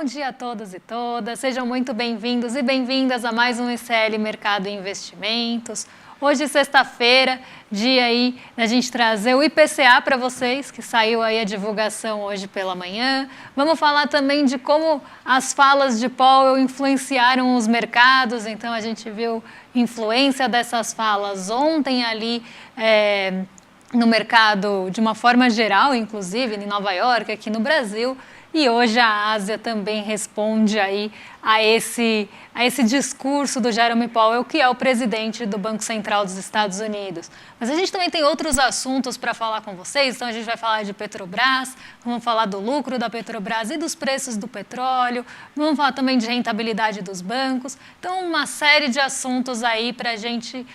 dia a todos e todas, sejam muito bem-vindos e bem-vindas a mais um ICL Mercado e Investimentos. Hoje, sexta-feira, dia aí da gente trazer o IPCA para vocês, que saiu aí a divulgação hoje pela manhã. Vamos falar também de como as falas de Powell influenciaram os mercados, então a gente viu influência dessas falas ontem ali no mercado de uma forma geral, inclusive em Nova York, aqui no Brasil. E hoje a Ásia também responde aí a esse discurso do Jerome Powell, que é o presidente do Banco Central dos Estados Unidos. Mas a gente também tem outros assuntos para falar com vocês, então a gente vai falar de Petrobras, vamos falar do lucro da Petrobras e dos preços do petróleo, vamos falar também de rentabilidade dos bancos. Então, uma série de assuntos aí para a gente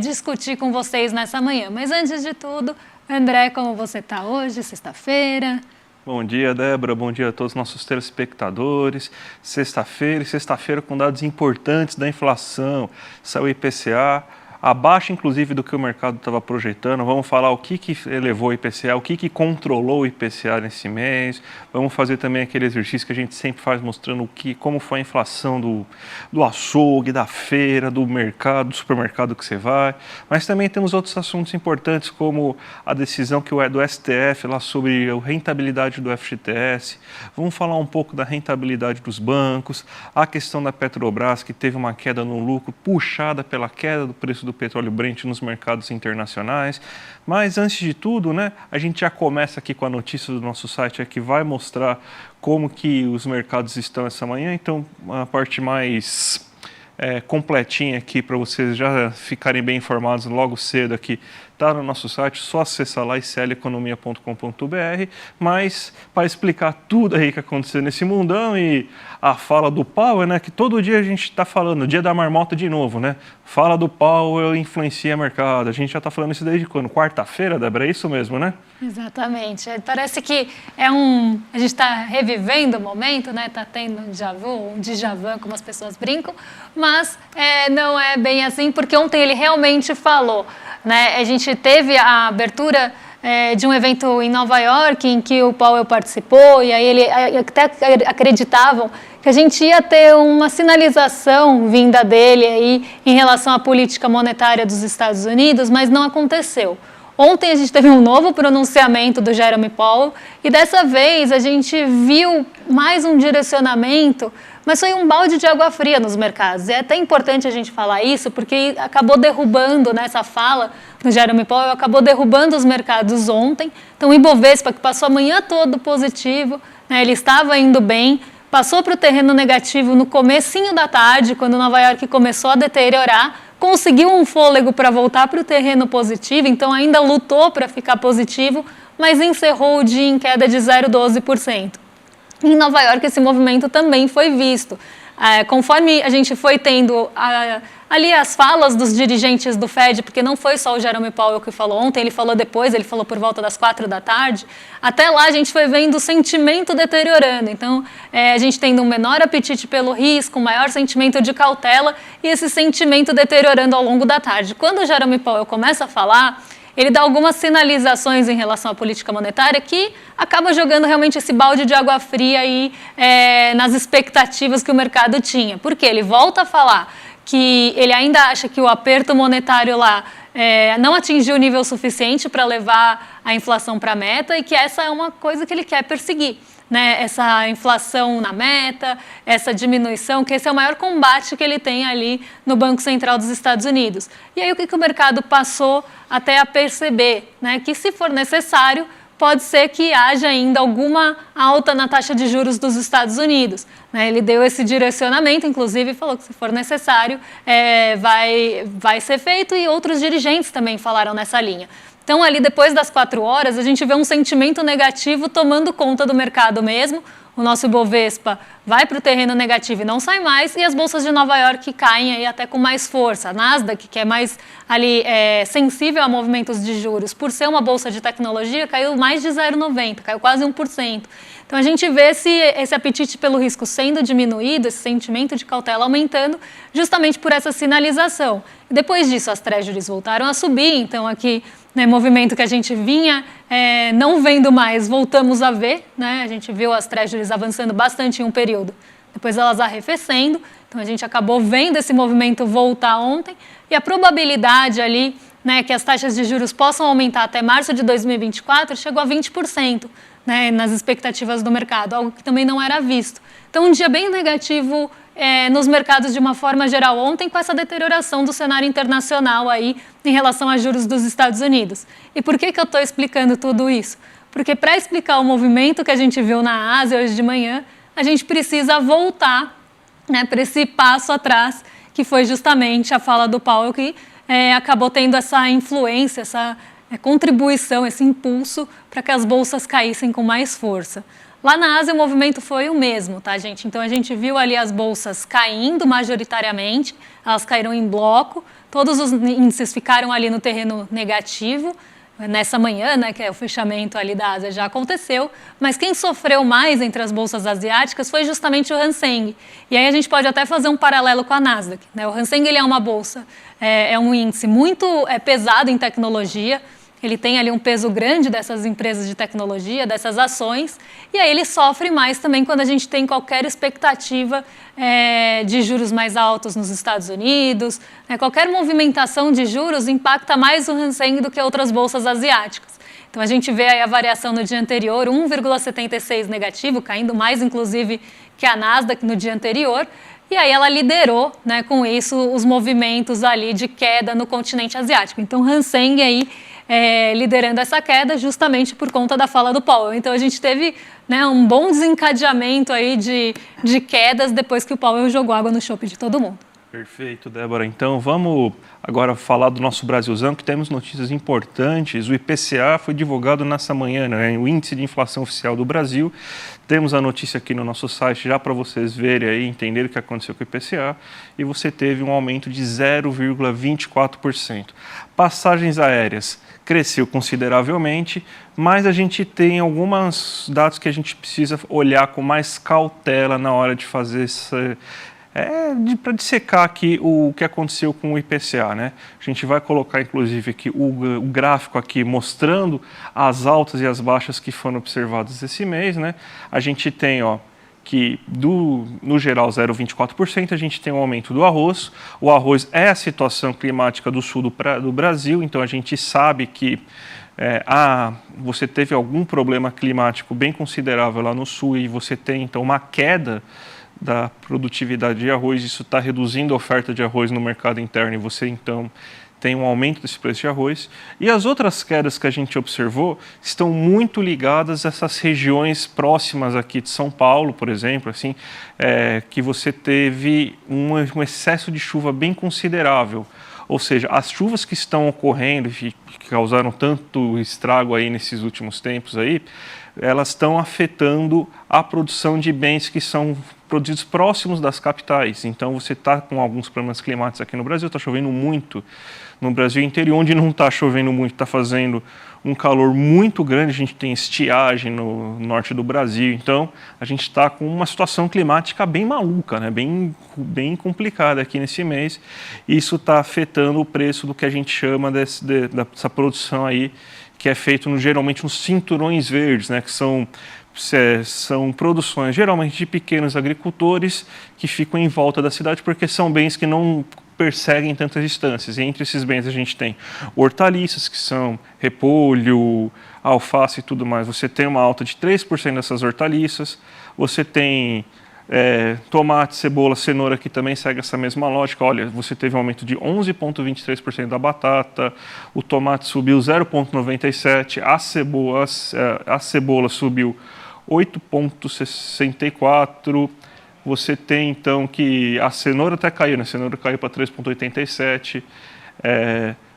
discutir com vocês nessa manhã. Mas antes de tudo, André, como você está hoje, sexta-feira? Bom dia, Débora. Bom dia a todos os nossos telespectadores. Sexta-feira com dados importantes da inflação. Saiu o IPCA, abaixo inclusive do que o mercado estava projetando. Vamos falar o que elevou o IPCA, o que controlou o IPCA nesse mês. Vamos fazer também aquele exercício que a gente sempre faz mostrando como foi a inflação do açougue, da feira, do mercado, do supermercado que você vai. Mas também temos outros assuntos importantes, como a decisão do STF lá sobre a rentabilidade do FGTS. Vamos falar um pouco da rentabilidade dos bancos, a questão da Petrobras, que teve uma queda no lucro puxada pela queda do preço do petróleo Brent nos mercados internacionais. Mas antes de tudo, a gente já começa aqui com a notícia do nosso site que vai mostrar como que os mercados estão essa manhã. Então, a parte mais completinha aqui para vocês já ficarem bem informados logo cedo aqui está no nosso site, só acessar lá icleconomia.com.br. Mas para explicar tudo aí que aconteceu nesse mundão e a fala do Powell, que todo dia a gente está falando, dia da marmota de novo, fala do Powell influencia o mercado. A gente já está falando isso desde quando? Quarta-feira, Débora? É isso mesmo, né? Exatamente. Parece que a gente está revivendo o momento, está tendo um déjà vu, como as pessoas brincam, mas não é bem assim, porque ontem ele realmente falou. A gente teve a abertura de um evento em Nova York em que o Powell participou, e aí ele até acreditavam que a gente ia ter uma sinalização vinda dele aí em relação à política monetária dos Estados Unidos, mas não aconteceu. Ontem a gente teve um novo pronunciamento do Jerome Powell e dessa vez a gente viu mais um direcionamento, mas foi um balde de água fria nos mercados. É até importante a gente falar isso, porque acabou derrubando, essa fala do Jerome Powell, acabou derrubando os mercados ontem. Então o Ibovespa, que passou a manhã todo positivo, ele estava indo bem, passou para o terreno negativo no comecinho da tarde, quando Nova York começou a deteriorar, conseguiu um fôlego para voltar para o terreno positivo, então ainda lutou para ficar positivo, mas encerrou o dia em queda de 0,12%. Em Nova York, esse movimento também foi visto. Conforme a gente foi tendo ali as falas dos dirigentes do Fed, porque não foi só o Jerome Powell que falou ontem, ele falou depois, ele falou por volta das 4 da tarde, até lá a gente foi vendo o sentimento deteriorando. Então, a gente tendo um menor apetite pelo risco, um maior sentimento de cautela e esse sentimento deteriorando ao longo da tarde. Quando o Jerome Powell começa a falar, ele dá algumas sinalizações em relação à política monetária que acaba jogando realmente esse balde de água fria aí, nas expectativas que o mercado tinha. Porque ele volta a falar que ele ainda acha que o aperto monetário lá não atingiu o nível suficiente para levar a inflação para a meta e que essa é uma coisa que ele quer perseguir. Essa inflação na meta, essa diminuição, que esse é o maior combate que ele tem ali no Banco Central dos Estados Unidos. E aí o que o mercado passou até a perceber? Que se for necessário, pode ser que haja ainda alguma alta na taxa de juros dos Estados Unidos. Ele deu esse direcionamento, inclusive falou que se for necessário vai ser feito, e outros dirigentes também falaram nessa linha. Então, ali depois das 4 horas, a gente vê um sentimento negativo tomando conta do mercado mesmo. O nosso Ibovespa vai para o terreno negativo e não sai mais, e as bolsas de Nova York caem aí até com mais força. A Nasdaq, que é mais ali sensível a movimentos de juros, por ser uma bolsa de tecnologia, caiu mais de 0,90, caiu quase 1%. Então, a gente vê esse apetite pelo risco sendo diminuído, esse sentimento de cautela aumentando, justamente por essa sinalização. E depois disso, as treasuries voltaram a subir, então aqui, movimento que a gente vinha não vendo mais, voltamos a ver, A gente viu as treasuries commodities avançando bastante em um período, depois elas arrefecendo. Então a gente acabou vendo esse movimento voltar ontem e a probabilidade ali, né, que as taxas de juros possam aumentar até março de 2024 chegou a 20%, né, nas expectativas do mercado, algo que também não era visto. Então um dia bem negativo nos mercados de uma forma geral ontem, com essa deterioração do cenário internacional aí em relação a juros dos Estados Unidos. E por que eu estou explicando tudo isso? Porque para explicar o movimento que a gente viu na Ásia hoje de manhã, a gente precisa voltar, né, para esse passo atrás, que foi justamente a fala do Powell, que acabou tendo essa influência, essa contribuição, esse impulso para que as bolsas caíssem com mais força. Lá na Ásia o movimento foi o mesmo, tá, gente? Então a gente viu ali as bolsas caindo majoritariamente, elas caíram em bloco, todos os índices ficaram ali no terreno negativo. Nessa manhã, né, que o fechamento ali da Ásia já aconteceu, mas quem sofreu mais entre as bolsas asiáticas foi justamente o Hang Seng. E aí a gente pode até fazer um paralelo com a Nasdaq, né? O Hang Seng ele é uma bolsa, é um índice muito pesado em tecnologia. Ele tem ali um peso grande dessas empresas de tecnologia, dessas ações, e aí ele sofre mais também quando a gente tem qualquer expectativa de juros mais altos nos Estados Unidos. Qualquer movimentação de juros impacta mais o Hang Seng do que outras bolsas asiáticas. Então a gente vê aí a variação no dia anterior, 1,76 negativo, caindo mais inclusive que a Nasdaq no dia anterior, e aí ela liderou, né, com isso os movimentos ali de queda no continente asiático. Então Hang Seng aí liderando essa queda justamente por conta da fala do Powell. Então a gente teve, né, um bom desencadeamento aí de quedas depois que o Powell jogou água no chope de todo mundo. Perfeito, Débora. Então vamos agora falar do nosso Brasilzão, que temos notícias importantes. O IPCA foi divulgado nessa manhã, né, o Índice de Inflação Oficial do Brasil. Temos a notícia aqui no nosso site já para vocês verem aí, entenderem o que aconteceu com o IPCA. E você teve um aumento de 0,24%. Passagens aéreas cresceu consideravelmente, mas a gente tem alguns dados que a gente precisa olhar com mais cautela na hora de fazer para dissecar aqui o que aconteceu com o IPCA, né? A gente vai colocar, inclusive, aqui o gráfico aqui mostrando as altas e as baixas que foram observadas esse mês, né? A gente tem, ó, que no geral 0,24%, a gente tem um aumento do arroz. O arroz é a situação climática do sul do Brasil, então a gente sabe que você teve algum problema climático bem considerável lá no sul e você tem então uma queda da produtividade de arroz, isso está reduzindo a oferta de arroz no mercado interno e você então tem um aumento desse preço de arroz. E as outras quedas que a gente observou estão muito ligadas a essas regiões próximas aqui de São Paulo, por exemplo, assim, que você teve um excesso de chuva bem considerável. Ou seja, as chuvas que estão ocorrendo e que causaram tanto estrago aí nesses últimos tempos aí, elas estão afetando a produção de bens que são produzidos próximos das capitais. Então você está com alguns problemas climáticos aqui no Brasil, está chovendo muito no Brasil interior, onde não está chovendo muito, está fazendo um calor muito grande, a gente tem estiagem no norte do Brasil, então a gente está com uma situação climática bem maluca, né? bem complicada aqui nesse mês, e isso está afetando o preço do que a gente chama dessa produção aí, que é feito geralmente nos cinturões verdes, né? Que são produções geralmente de pequenos agricultores que ficam em volta da cidade, porque são bens que não perseguem tantas distâncias. E entre esses bens a gente tem hortaliças, que são repolho, alface e tudo mais. Você tem uma alta de 3% dessas hortaliças. Você tem tomate, cebola, cenoura, que também segue essa mesma lógica. Olha, você teve um aumento de 11,23% da batata, o tomate subiu 0,97%, a cebola subiu 8,64%. Você tem, então, que a cenoura até caiu, né? A cenoura caiu para 3,87%.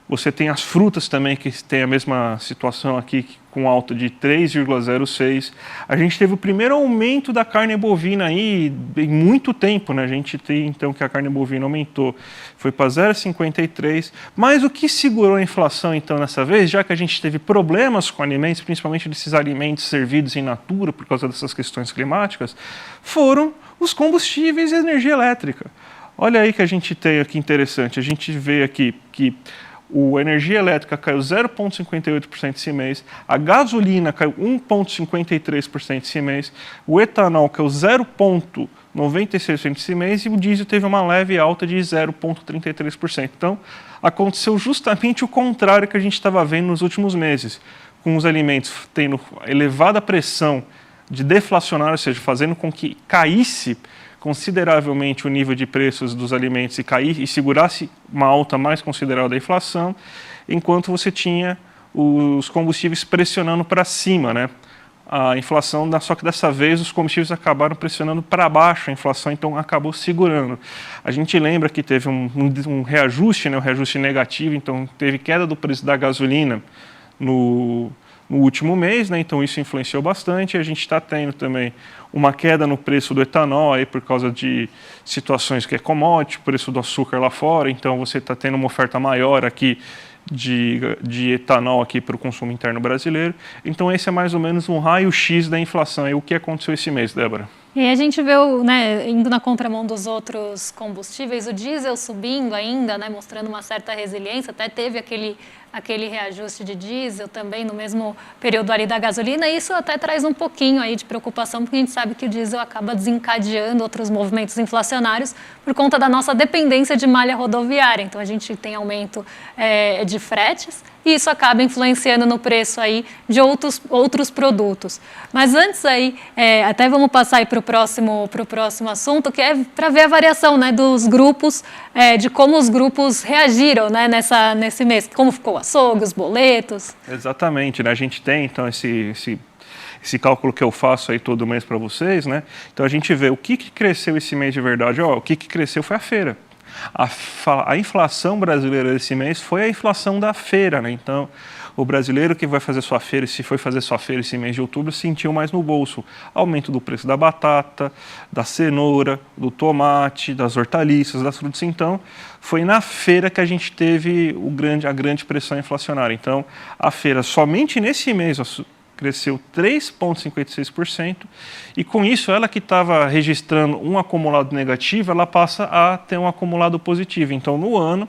Você tem as frutas também, que tem a mesma situação aqui, com alta de 3,06%. A gente teve o primeiro aumento da carne bovina aí em muito tempo, né? A gente tem, então, que a carne bovina aumentou, foi para 0,53%. Mas o que segurou a inflação, então, dessa vez, já que a gente teve problemas com alimentos, principalmente desses alimentos servidos in natura, por causa dessas questões climáticas, foram os combustíveis e a energia elétrica. Olha aí que a gente tem aqui interessante, a gente vê aqui que A energia elétrica caiu 0,58% esse mês, a gasolina caiu 1,53% esse mês, o etanol caiu 0,96% esse mês e o diesel teve uma leve alta de 0,33%. Então, aconteceu justamente o contrário que a gente estava vendo nos últimos meses, com os alimentos tendo elevada pressão de deflacionário, ou seja, fazendo com que caísse consideravelmente o nível de preços dos alimentos e segurasse uma alta mais considerável da inflação, enquanto você tinha os combustíveis pressionando para cima, né? A inflação, só que dessa vez os combustíveis acabaram pressionando para baixo a inflação, então acabou segurando. A gente lembra que teve um reajuste, né, um reajuste negativo, então teve queda do preço da gasolina no último mês, né? Então isso influenciou bastante. A gente está tendo também uma queda no preço do etanol aí por causa de situações que é commodity, o preço do açúcar lá fora, então você está tendo uma oferta maior aqui de etanol aqui para o consumo interno brasileiro. Então esse é mais ou menos um raio-x da inflação. E o que aconteceu esse mês, Débora? E a gente vê, né, indo na contramão dos outros combustíveis, o diesel subindo ainda, né, mostrando uma certa resiliência, até teve aquele reajuste de diesel também no mesmo período ali da gasolina, e isso até traz um pouquinho aí de preocupação, porque a gente sabe que o diesel acaba desencadeando outros movimentos inflacionários por conta da nossa dependência de malha rodoviária. Então a gente tem aumento de fretes, e isso acaba influenciando no preço aí de outros produtos. Mas antes aí, até vamos passar aí para o próximo assunto, que é para ver a variação, né, dos grupos, de como os grupos reagiram, né, nesse mês, como ficou o açougue, os boletos. Exatamente, né? A gente tem então esse cálculo que eu faço aí todo mês para vocês, né? Então a gente vê o que cresceu esse mês de verdade. O que cresceu foi a feira. A inflação brasileira desse mês foi a inflação da feira, né? Então, o brasileiro que vai fazer sua feira, se foi fazer sua feira esse mês de outubro, sentiu mais no bolso. Aumento do preço da batata, da cenoura, do tomate, das hortaliças, das frutas. Então, foi na feira que a gente teve a grande pressão inflacionária. Então, a feira somente nesse mês cresceu 3,56%, e com isso ela que estava registrando um acumulado negativo, ela passa a ter um acumulado positivo. Então no ano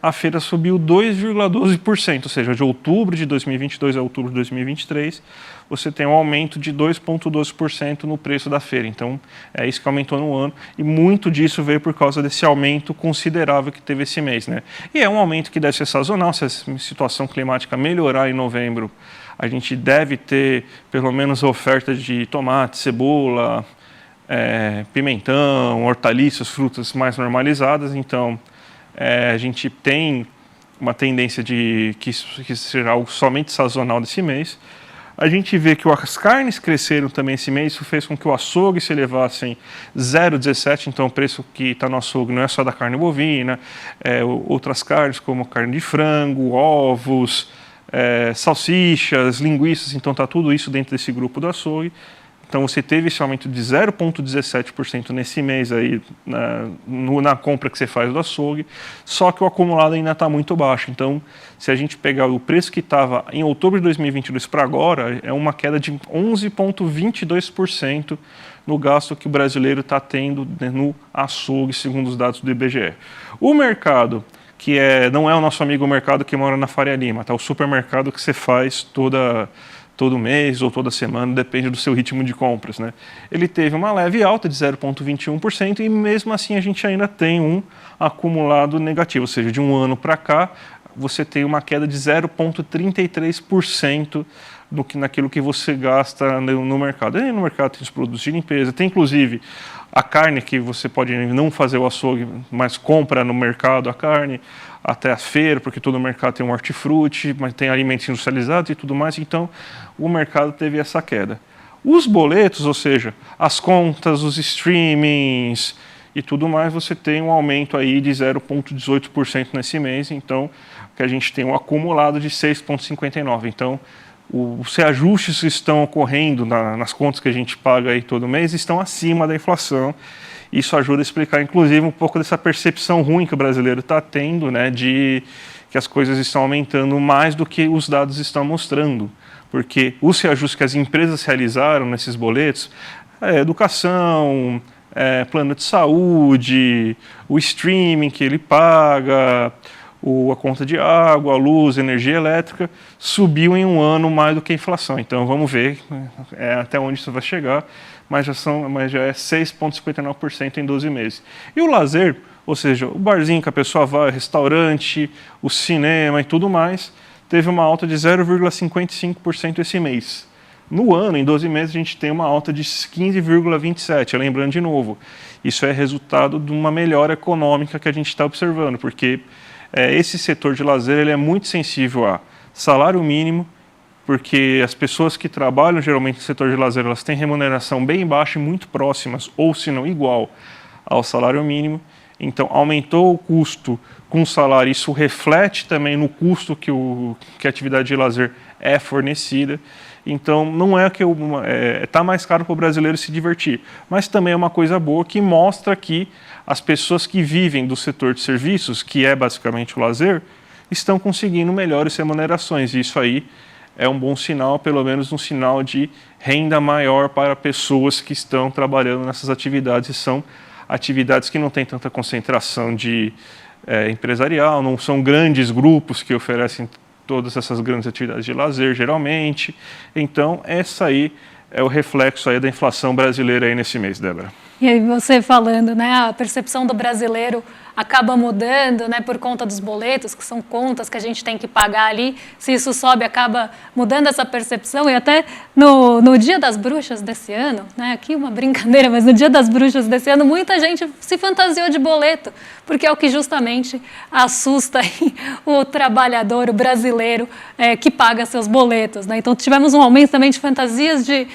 a feira subiu 2,12%, ou seja, de outubro de 2022 a outubro de 2023, você tem um aumento de 2,12% no preço da feira. Então é isso que aumentou no ano, e muito disso veio por causa desse aumento considerável que teve esse mês, né? E é um aumento que deve ser sazonal. Se a situação climática melhorar em novembro, a gente deve ter pelo menos oferta de tomate, cebola, pimentão, hortaliças, frutas mais normalizadas. Então, a gente tem uma tendência de que seja algo somente sazonal desse mês. A gente vê que as carnes cresceram também esse mês, isso fez com que o açougue se elevasse 0,17, então o preço que está no açougue não é só da carne bovina, outras carnes como carne de frango, ovos, salsichas, linguiças, então está tudo isso dentro desse grupo do açougue. Então você teve esse aumento de 0,17% nesse mês aí na compra que você faz do açougue, só que o acumulado ainda está muito baixo. Então, se a gente pegar o preço que estava em outubro de 2022 para agora, é uma queda de 11,22% no gasto que o brasileiro está tendo, né, no açougue, segundo os dados do IBGE. O mercado, que não é o nosso amigo mercado que mora na Faria Lima, tá? O supermercado que você faz todo mês ou toda semana, depende do seu ritmo de compras, né? Ele teve uma leve alta de 0,21%, e mesmo assim a gente ainda tem um acumulado negativo, ou seja, de um ano para cá você tem uma queda de 0,33% naquilo que você gasta no mercado. E no mercado tem os produtos de limpeza, tem inclusive a carne, que você pode não fazer o açougue, mas compra no mercado a carne, até a feira, porque todo mercado tem um hortifruti, mas tem alimentos industrializados e tudo mais. Então, o mercado teve essa queda. Os boletos, ou seja, as contas, os streamings e tudo mais, você tem um aumento aí de 0,18% nesse mês. Então, que a gente tem um acumulado de 6,59%. Então, os reajustes que estão ocorrendo nas contas que a gente paga aí todo mês estão acima da inflação. Isso ajuda a explicar, inclusive, um pouco dessa percepção ruim que o brasileiro está tendo, né, de que as coisas estão aumentando mais do que os dados estão mostrando. Porque os reajustes que as empresas realizaram nesses boletos, educação, plano de saúde, o streaming que ele paga, a conta de água, a luz, a energia elétrica subiu em um ano mais do que a inflação. Então vamos ver até onde isso vai chegar, mas já é 6,59% em 12 meses. E o lazer, ou seja, o barzinho que a pessoa vai, restaurante, o cinema e tudo mais, teve uma alta de 0,55% esse mês. No ano, em 12 meses, a gente tem uma alta de 15,27%. Lembrando de novo, isso é resultado de uma melhora econômica que a gente está observando, porque esse setor de lazer ele é muito sensível a salário mínimo, porque as pessoas que trabalham geralmente no setor de lazer, elas têm remuneração bem baixa e muito próximas, ou se não igual ao salário mínimo. Então, aumentou o custo com o salário, isso reflete também no custo que a atividade de lazer é fornecida. Então, não é que está mais caro para o brasileiro se divertir, mas também é uma coisa boa que mostra que as pessoas que vivem do setor de serviços, que é basicamente o lazer, estão conseguindo melhores remunerações. E isso aí é um bom sinal, pelo menos um sinal de renda maior para pessoas que estão trabalhando nessas atividades. E são atividades que não têm tanta concentração de empresarial, não são grandes grupos que oferecem todas essas grandes atividades de lazer, geralmente. Então, essa aí é o reflexo aí da inflação brasileira aí nesse mês, Débora. E aí você falando, né, a percepção do brasileiro acaba mudando, né, por conta dos boletos, que são contas que a gente tem que pagar ali. Se isso sobe, acaba mudando essa percepção. E até no Dia das Bruxas desse ano, né, aqui uma brincadeira, mas no Dia das Bruxas desse ano, muita gente se fantasiou de boleto, porque é o que justamente assusta aí o trabalhador, o brasileiro, que paga seus boletos, né? Então tivemos um aumento também de fantasias de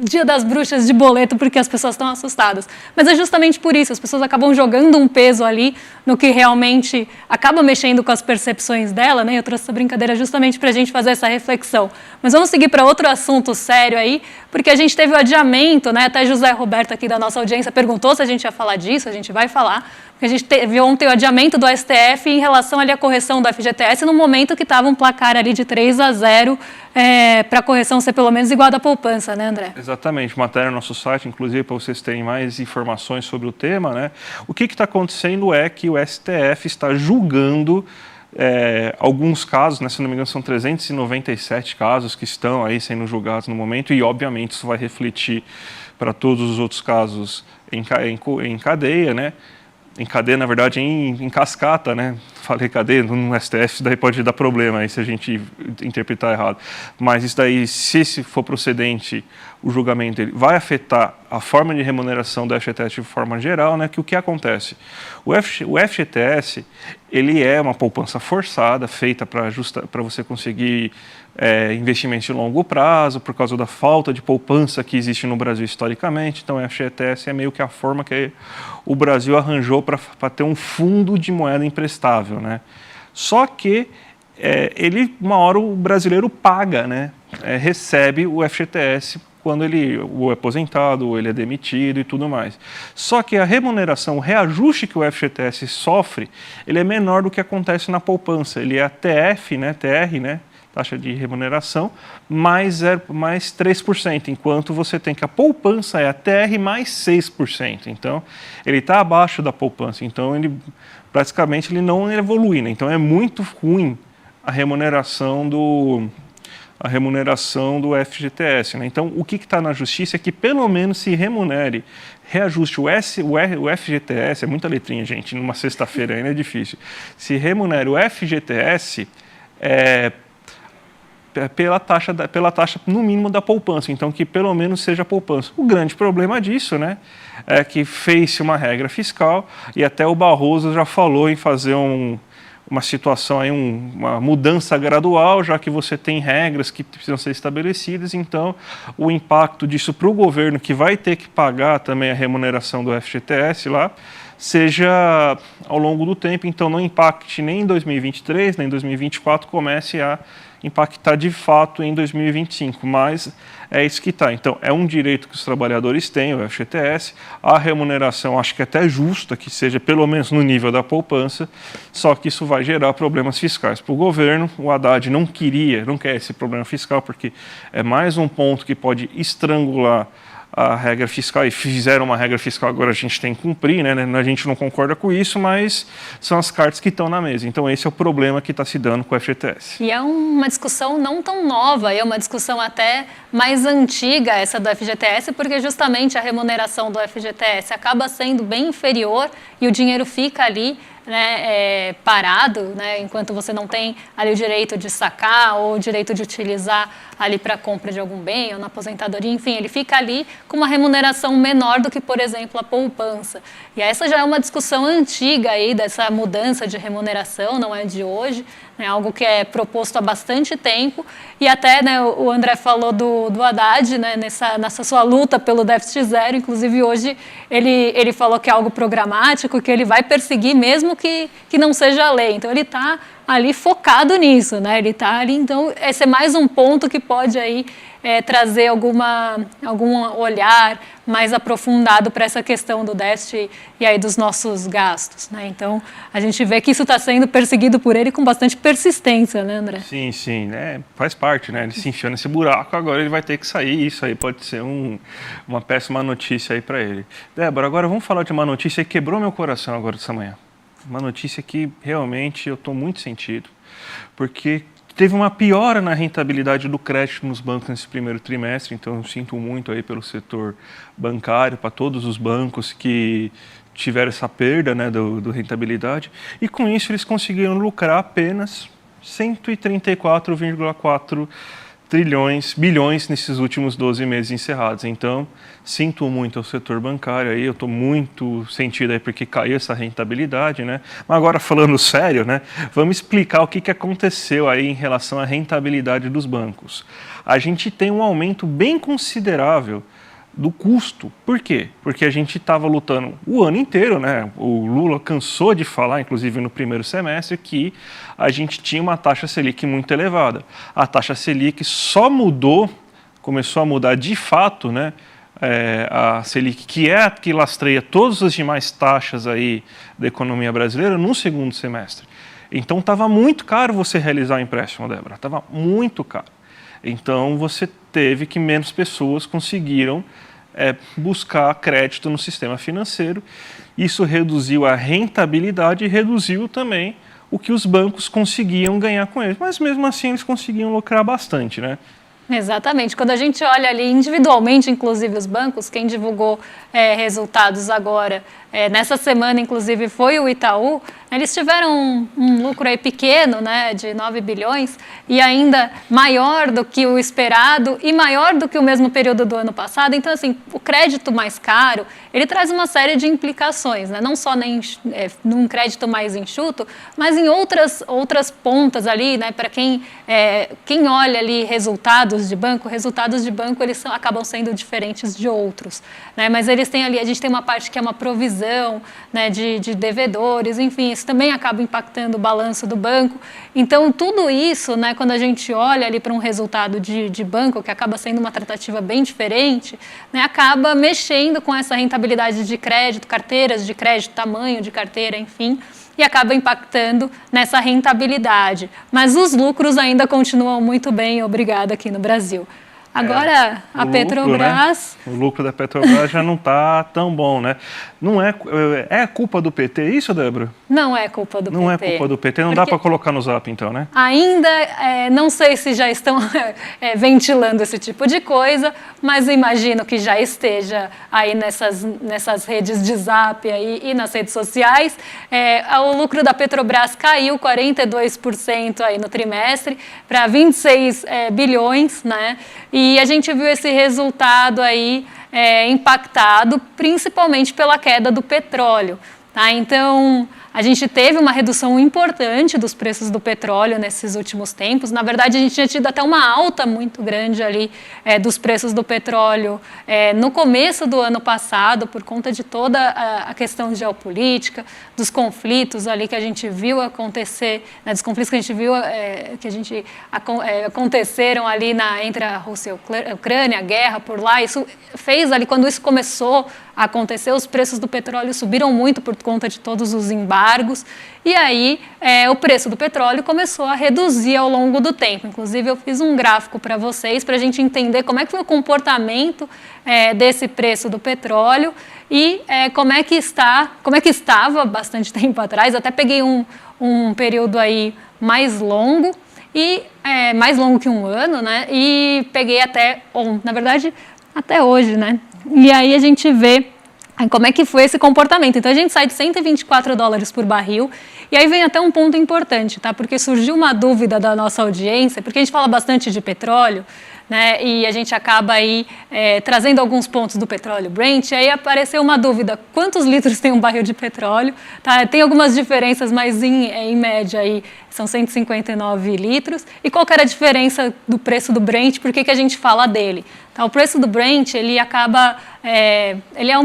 Dia das Bruxas de boleto, porque as pessoas estão assustadas. Mas é justamente por isso, as pessoas acabam jogando um peso ali no que realmente acaba mexendo com as percepções dela, né? Eu trouxe essa brincadeira justamente para a gente fazer essa reflexão. Mas vamos seguir para outro assunto sério aí, porque a gente teve o adiamento, né? Até José Roberto aqui da nossa audiência perguntou se a gente ia falar disso, a gente vai falar, porque a gente teve ontem o adiamento do STF em relação ali à correção do FGTS no momento que estava um placar ali de 3-0 para a correção ser pelo menos igual à da poupança, né, André? Exatamente, matéria no nosso site, inclusive para vocês terem mais informações sobre o tema, né? O que está acontecendo é que o STF está julgando alguns casos, né, se não me engano são 397 casos que estão aí sendo julgados no momento e obviamente isso vai refletir para todos os outros casos em cadeia, né? Em cadeia, na verdade, em cascata, né? Falei cadeia, no STF, isso daí pode dar problema aí se a gente interpretar errado. Mas isso daí, se for procedente, o julgamento ele vai afetar a forma de remuneração do FGTS de forma geral, né? Que o que acontece? O FGTS, ele é uma poupança forçada, feita para você conseguir investimentos de longo prazo, por causa da falta de poupança que existe no Brasil historicamente. Então, o FGTS é meio que a forma que o Brasil arranjou para ter um fundo de moeda emprestável, né? Só que uma hora o brasileiro paga, né? Recebe o FGTS quando ele ou é aposentado, ou ele é demitido e tudo mais. Só que a remuneração, o reajuste que o FGTS sofre, ele é menor do que acontece na poupança. Ele é a TF, né? TR, né? Taxa de remuneração, mais 3%, enquanto você tem que a poupança é a TR mais 6%. Então, ele está abaixo da poupança, então ele praticamente ele não evolui, né? Então é muito ruim a remuneração do FGTS, né? Então, o que está na justiça é que pelo menos se reajuste o FGTS, é muita letrinha, gente, numa sexta-feira ainda é difícil, se remunere o FGTS pela taxa no mínimo da poupança, então que pelo menos seja poupança. O grande problema disso, né, é que fez-se uma regra fiscal e até o Barroso já falou em fazer uma situação aí, uma mudança gradual, já que você tem regras que precisam ser estabelecidas, então o impacto disso para o governo, que vai ter que pagar também a remuneração do FGTS lá, seja ao longo do tempo, então não impacte nem em 2023, nem em 2024, comece a impactar de fato em 2025, mas é isso que está. Então, é um direito que os trabalhadores têm, o FGTS, a remuneração acho que é até justa, que seja pelo menos no nível da poupança, só que isso vai gerar problemas fiscais para o governo. O Haddad não quer esse problema fiscal, porque é mais um ponto que pode estrangular a regra fiscal, e fizeram uma regra fiscal, agora a gente tem que cumprir, né? A gente não concorda com isso, mas são as cartas que estão na mesa. Então esse é o problema que está se dando com o FGTS. E é uma discussão não tão nova, é uma discussão até mais antiga essa do FGTS, porque justamente a remuneração do FGTS acaba sendo bem inferior e o dinheiro fica ali, né, parado, né, enquanto você não tem ali o direito de sacar ou o direito de utilizar ali para compra de algum bem ou na aposentadoria, enfim, ele fica ali com uma remuneração menor do que, por exemplo, a poupança. E essa já é uma discussão antiga aí dessa mudança de remuneração, não é de hoje, né, algo que é proposto há bastante tempo, e até, né, o André falou do Haddad, né, nessa sua luta pelo déficit zero, inclusive hoje ele falou que é algo programático, que ele vai perseguir mesmo que não seja lei. Então ele está ali focado nisso, né? Ele está ali, então esse é mais um ponto que pode aí trazer algum olhar mais aprofundado para essa questão do déficit e aí dos nossos gastos, né? Então a gente vê que isso está sendo perseguido por ele com bastante persistência, né, André? Sim, sim, né? Faz parte, né? Ele se enfiou nesse buraco, agora ele vai ter que sair. Isso aí pode ser uma péssima notícia aí para ele. Débora, agora vamos falar de uma notícia que quebrou meu coração agora dessa manhã. Uma notícia que realmente eu estou muito sentido, porque teve uma piora na rentabilidade do crédito nos bancos nesse primeiro trimestre, então eu sinto muito aí pelo setor bancário, para todos os bancos que tiveram essa perda, né, do rentabilidade, e com isso eles conseguiram lucrar apenas 134,4 bilhões nesses últimos 12 meses encerrados. Então, sinto muito ao setor bancário aí, eu estou muito sentido aí porque caiu essa rentabilidade, né? Mas agora falando sério, né? Vamos explicar o que aconteceu aí em relação à rentabilidade dos bancos. A gente tem um aumento bem considerável do custo. Por quê? Porque a gente estava lutando o ano inteiro, né? O Lula cansou de falar, inclusive no primeiro semestre, que a gente tinha uma taxa Selic muito elevada. A taxa Selic só começou a mudar de fato, né? A Selic, que é a que lastreia todas as demais taxas aí da economia brasileira, no segundo semestre. Então estava muito caro você realizar o empréstimo, Débora. Estava muito caro. Então você teve que menos pessoas conseguiram buscar crédito no sistema financeiro. Isso reduziu a rentabilidade e reduziu também o que os bancos conseguiam ganhar com eles. Mas mesmo assim eles conseguiam lucrar bastante, né? Exatamente. Quando a gente olha ali individualmente, inclusive os bancos, quem divulgou resultados agora, nessa semana, inclusive, foi o Itaú, eles tiveram um lucro aí pequeno, né, de 9 bilhões, e ainda maior do que o esperado e maior do que o mesmo período do ano passado. Então, assim, o crédito mais caro, ele traz uma série de implicações, né? Não só num crédito mais enxuto, mas em outras pontas ali, né? Para quem olha ali resultados de banco eles acabam sendo diferentes de outros, né? Mas eles têm ali, a gente tem uma parte que é uma provisão, né, de devedores, enfim, isso também acaba impactando o balanço do banco. Então, tudo isso, né, quando a gente olha ali para um resultado de banco, que acaba sendo uma tratativa bem diferente, né, acaba mexendo com essa rentabilidade de crédito, carteiras de crédito, tamanho de carteira, enfim, e acaba impactando nessa rentabilidade. Mas os lucros ainda continuam muito bem, obrigada, aqui no Brasil. Agora, a Petrobras... Né? O lucro da Petrobras já não está tão bom, né? Não é culpa do PT isso, Débora? Não é culpa do PT. Não é culpa do PT, não dá para colocar no Zap então, né? Ainda, não sei se já estão ventilando esse tipo de coisa, mas imagino que já esteja aí nessas redes de Zap aí, e nas redes sociais. O lucro da Petrobras caiu 42% aí no trimestre para 26 bilhões, né? E a gente viu esse resultado aí impactado principalmente pela queda do petróleo. Tá? Então, a gente teve uma redução importante dos preços do petróleo nesses últimos tempos. Na verdade, a gente tinha tido até uma alta muito grande ali dos preços do petróleo no começo do ano passado, por conta de toda a questão geopolítica, dos conflitos ali que a gente viu acontecer, né, dos conflitos que a gente viu aconteceram ali entre a Rússia e a Ucrânia, a guerra por lá. Isso fez ali, quando isso começou a acontecer, os preços do petróleo subiram muito por conta de todos os embargos embargos, e aí o preço do petróleo começou a reduzir ao longo do tempo. Inclusive, eu fiz um gráfico para vocês, para a gente entender como é que foi o comportamento desse preço do petróleo e como é que estava bastante tempo atrás. Até peguei um período aí mais longo, mais longo que um ano, né? E peguei na verdade, até hoje, né? E aí a gente vê como é que foi esse comportamento. Então, a gente sai de $124 por barril, e aí vem até um ponto importante, tá? Porque surgiu uma dúvida da nossa audiência, porque a gente fala bastante de petróleo, né? E a gente acaba aí trazendo alguns pontos do petróleo Brent, e aí apareceu uma dúvida: quantos litros tem um barril de petróleo? Tá? Tem algumas diferenças, mas em média aí são 159 litros. E qual que era a diferença do preço do Brent? Por que a gente fala dele? Tá? O preço do Brent, ele acaba, ele é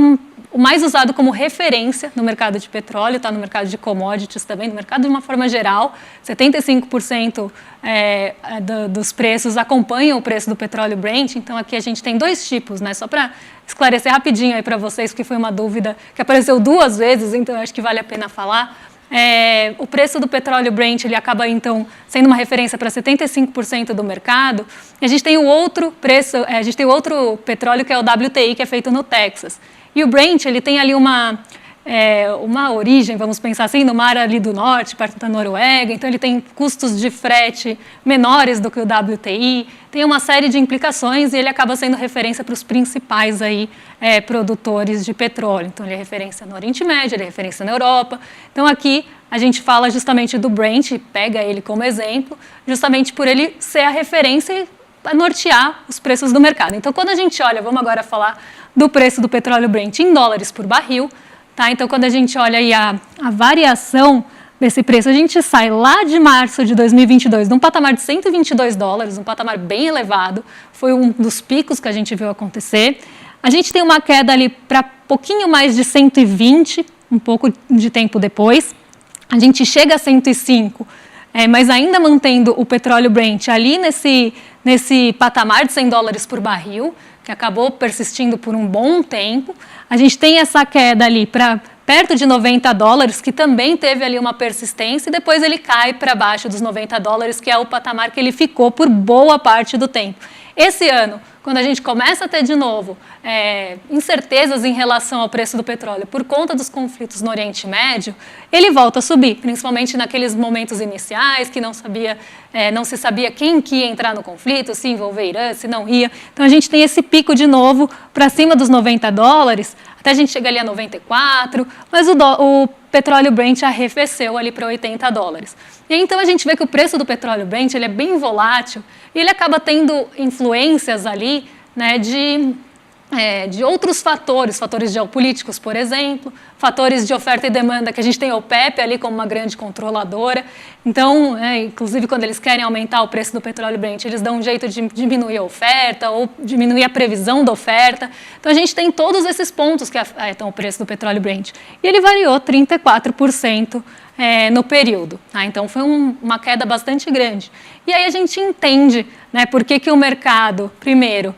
o mais usado como referência no mercado de petróleo, está no mercado de commodities também, no mercado de uma forma geral. 75% dos preços acompanham o preço do petróleo Brent. Então, aqui a gente tem dois tipos, né? Só para esclarecer rapidinho aí para vocês, porque foi uma dúvida que apareceu 2 vezes, então eu acho que vale a pena falar. O preço do petróleo Brent, ele acaba, então, sendo uma referência para 75% do mercado. E a gente tem o outro preço, a gente tem o outro petróleo, que é o WTI, que é feito no Texas. E o Brent, ele tem ali uma origem, vamos pensar assim, no mar ali do norte, perto da Noruega. Então, ele tem custos de frete menores do que o WTI. Tem uma série de implicações e ele acaba sendo referência para os principais aí, produtores de petróleo. Então, ele é referência no Oriente Médio, ele é referência na Europa. Então, aqui a gente fala justamente do Brent, pega ele como exemplo, justamente por ele ser a referência a nortear os preços do mercado. Então, quando a gente olha, vamos agora falar do preço do petróleo Brent em dólares por barril, tá? Então, quando a gente olha aí a variação desse preço, a gente sai lá de março de 2022 de um patamar de $122, um patamar bem elevado, foi um dos picos que a gente viu acontecer. A gente tem uma queda ali para pouquinho mais de 120, um pouco de tempo depois. A gente chega a 105, mas ainda mantendo o petróleo Brent ali nesse patamar de $100 por barril, que acabou persistindo por um bom tempo. A gente tem essa queda ali para perto de $90, que também teve ali uma persistência, e depois ele cai para baixo dos $90, que é o patamar que ele ficou por boa parte do tempo. Esse ano, quando a gente começa a ter de novo incertezas em relação ao preço do petróleo por conta dos conflitos no Oriente Médio, ele volta a subir, principalmente naqueles momentos iniciais que não se sabia quem que ia entrar no conflito, se envolver Irã, se não ia. Então a gente tem esse pico de novo para cima dos $90, até a gente chega ali a 94, mas o petróleo Brent arrefeceu ali para $80. E aí, então a gente vê que o preço do petróleo Brent, ele é bem volátil e ele acaba tendo influências ali, né, de outros fatores geopolíticos, por exemplo, fatores de oferta e demanda, que a gente tem a OPEP ali como uma grande controladora. Então, inclusive, quando eles querem aumentar o preço do petróleo Brent, eles dão um jeito de diminuir a oferta ou diminuir a previsão da oferta. Então, a gente tem todos esses pontos que afetam o preço do petróleo Brent. E ele variou 34% no período. Tá? Então, foi uma queda bastante grande. E aí a gente entende, né, por que o mercado, primeiro,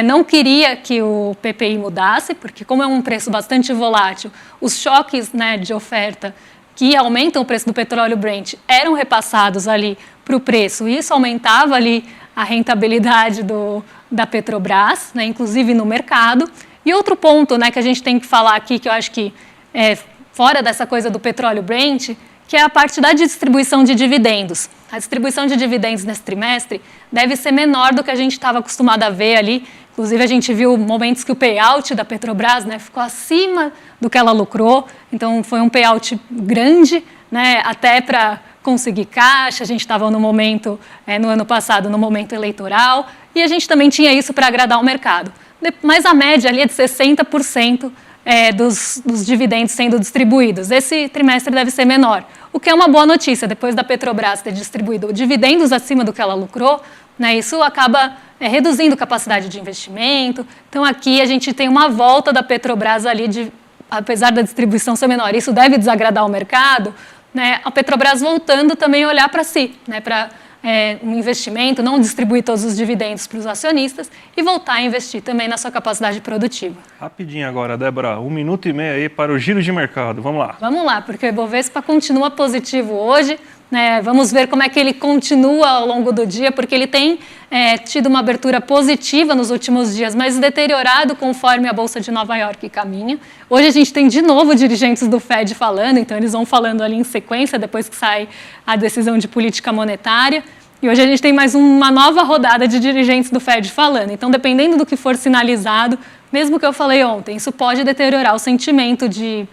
não queria que o PPI mudasse, porque como é um preço bastante volátil, os choques, né, de oferta que aumentam o preço do petróleo Brent eram repassados ali para o preço, e isso aumentava ali a rentabilidade da Petrobras, né, inclusive no mercado. E outro ponto, né, que a gente tem que falar aqui, que eu acho que fora dessa coisa do petróleo Brent, que é a parte da distribuição de dividendos. A distribuição de dividendos nesse trimestre deve ser menor do que a gente estava acostumado a ver ali. Inclusive, a gente viu momentos que o payout da Petrobras, né, ficou acima do que ela lucrou. Então, foi um payout grande, né, até para conseguir caixa. A gente estava no momento, no ano passado, no momento eleitoral. E a gente também tinha isso para agradar o mercado. Mas a média ali é de 60%. Dos dividendos sendo distribuídos. Esse trimestre deve ser menor, o que é uma boa notícia. Depois da Petrobras ter distribuído dividendos acima do que ela lucrou, né, isso acaba reduzindo capacidade de investimento. Então, aqui a gente tem uma volta da Petrobras ali, apesar da distribuição ser menor. Isso deve desagradar o mercado, né, a Petrobras voltando também a olhar para si, né, para um investimento, não distribuir todos os dividendos para os acionistas e voltar a investir também na sua capacidade produtiva. Rapidinho agora, Débora, 1 minuto e meio aí para o giro de mercado. Vamos lá. Vamos lá, porque o Ibovespa continua positivo hoje, né? Vamos ver como é que ele continua ao longo do dia, porque ele tem tido uma abertura positiva nos últimos dias, mas deteriorado conforme a Bolsa de Nova York caminha. Hoje a gente tem de novo dirigentes do Fed falando, então eles vão falando ali em sequência, depois que sai a decisão de política monetária. E hoje a gente tem mais uma nova rodada de dirigentes do Fed falando. Então, dependendo do que for sinalizado, mesmo que eu falei ontem, isso pode deteriorar o sentimento de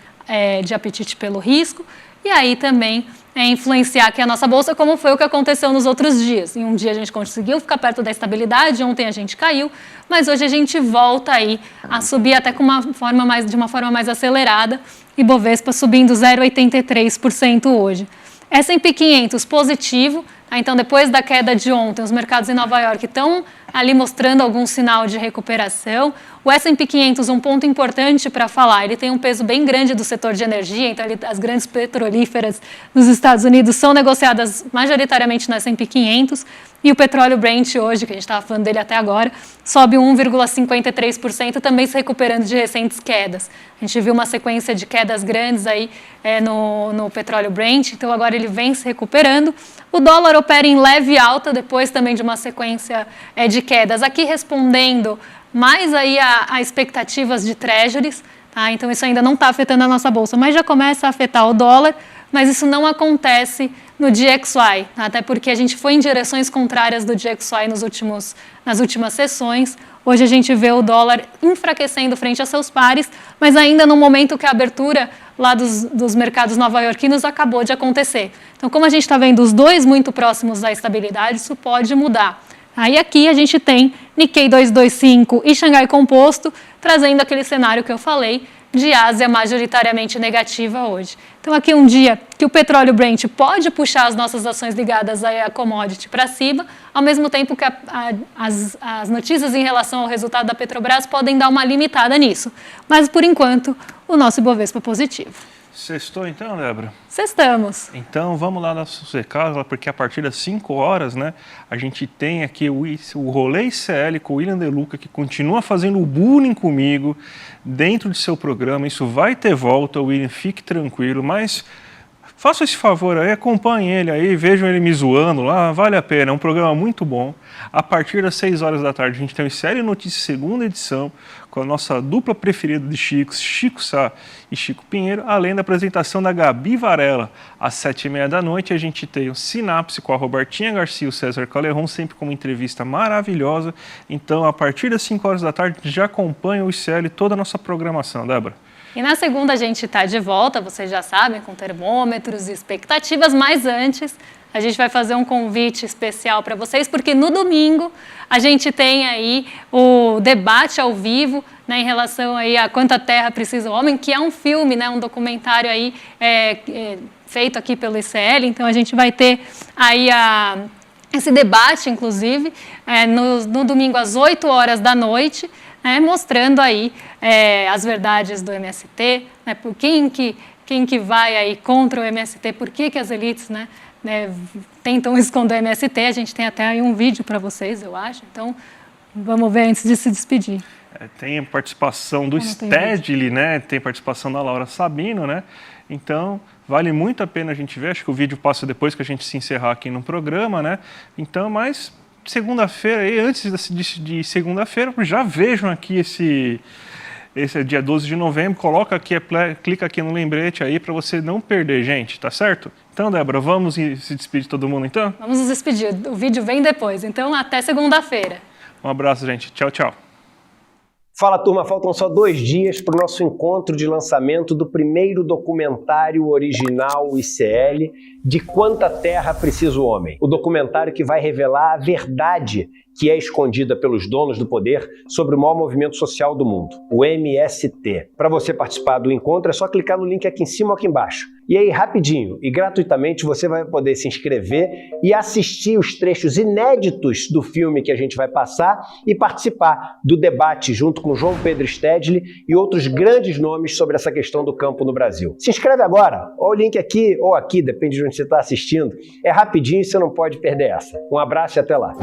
apetite pelo risco e aí também influenciar aqui a nossa bolsa, como foi o que aconteceu nos outros dias. Em um dia a gente conseguiu ficar perto da estabilidade, ontem a gente caiu, mas hoje a gente volta aí a subir até de uma forma mais acelerada, e Bovespa subindo 0,83% hoje. S&P 500 positivo, tá? Então depois da queda de ontem, os mercados em Nova York estão ali mostrando algum sinal de recuperação. O S&P 500, um ponto importante para falar, ele tem um peso bem grande do setor de energia, então as grandes petrolíferas nos Estados Unidos são negociadas majoritariamente no S&P 500, e o petróleo Brent hoje, que a gente estava falando dele até agora, sobe 1,53%, também se recuperando de recentes quedas. A gente viu uma sequência de quedas grandes aí no petróleo Brent, então agora ele vem se recuperando. O dólar opera em leve alta, depois também de uma sequência de quedas. Aqui respondendo mais aí a expectativas de treasuries, tá? Então isso ainda não está afetando a nossa bolsa, mas já começa a afetar o dólar, mas isso não acontece no DXY, tá? Até porque a gente foi em direções contrárias do DXY nas últimas sessões. Hoje a gente vê o dólar enfraquecendo frente a seus pares, mas ainda no momento que a abertura lá dos mercados nova-iorquinos acabou de acontecer. Então, como a gente está vendo os dois muito próximos da estabilidade, isso pode mudar. Aí aqui a gente tem Nikkei 225 e Xangai Composto, trazendo aquele cenário que eu falei, de Ásia majoritariamente negativa hoje. Então aqui um dia que o petróleo Brent pode puxar as nossas ações ligadas à commodity para cima, ao mesmo tempo que as notícias em relação ao resultado da Petrobras podem dar uma limitada nisso. Mas por enquanto o nosso Ibovespa é positivo. Sextou então, Débora? Sextamos. Então vamos lá na sua casa, porque a partir das 5 horas, né, a gente tem aqui o Rolê ICL com o William De Luca, que continua fazendo o bullying comigo dentro de seu programa. Isso vai ter volta, William, fique tranquilo, mas faça esse favor aí, acompanhe ele aí, vejam ele me zoando lá, vale a pena, é um programa muito bom. A partir das 6 horas da tarde a gente tem o ICL Notícias segunda edição, com a nossa dupla preferida de Chicos, Chico Sá e Chico Pinheiro, além da apresentação da Gabi Varela. Às 7h30 da noite a gente tem o Sinapse com a Robertinha Garcia e o César Caleron, sempre com uma entrevista maravilhosa. Então, a partir das 5 horas da tarde, já acompanha o ICL e toda a nossa programação, Débora. E na segunda a gente está de volta, vocês já sabem, com termômetros e expectativas, mas antes a gente vai fazer um convite especial para vocês, porque no domingo a gente tem aí o debate ao vivo, né, em relação aí a Quanta Terra Precisa o Homem, que é um filme, né, um documentário aí feito aqui pelo ICL. Então a gente vai ter aí esse debate, inclusive, no domingo às 8 horas da noite, mostrando aí as verdades do MST, né, por quem que vai aí contra o MST, por que as elites, tentam esconder o MST. A gente tem até aí um vídeo para vocês, eu acho. Então, vamos ver antes de se despedir. Tem a participação do Stedley, né? Tem participação da Laura Sabino, né? Então, vale muito a pena a gente ver. Acho que o vídeo passa depois que a gente se encerrar aqui no programa, né? Então, mas segunda-feira, aí, antes de segunda-feira, já vejam aqui esse é dia 12 de novembro, coloca aqui, clica aqui no lembrete aí para você não perder, gente, tá certo? Então, Débora, vamos se despedir de todo mundo, então? Vamos nos despedir, o vídeo vem depois, então até segunda-feira. Um abraço, gente, tchau, tchau. Fala, turma, faltam só 2 dias para o nosso encontro de lançamento do primeiro documentário original ICL de Quanta Terra Precisa o Homem. O documentário que vai revelar a verdade que é escondida pelos donos do poder sobre o maior movimento social do mundo, o MST. Para você participar do encontro é só clicar no link aqui em cima ou aqui embaixo. E aí, rapidinho e gratuitamente, você vai poder se inscrever e assistir os trechos inéditos do filme que a gente vai passar e participar do debate junto com João Pedro Stedley e outros grandes nomes sobre essa questão do campo no Brasil. Se inscreve agora, ou o link aqui ou aqui, depende de onde você está assistindo. É rapidinho e você não pode perder essa. Um abraço e até lá.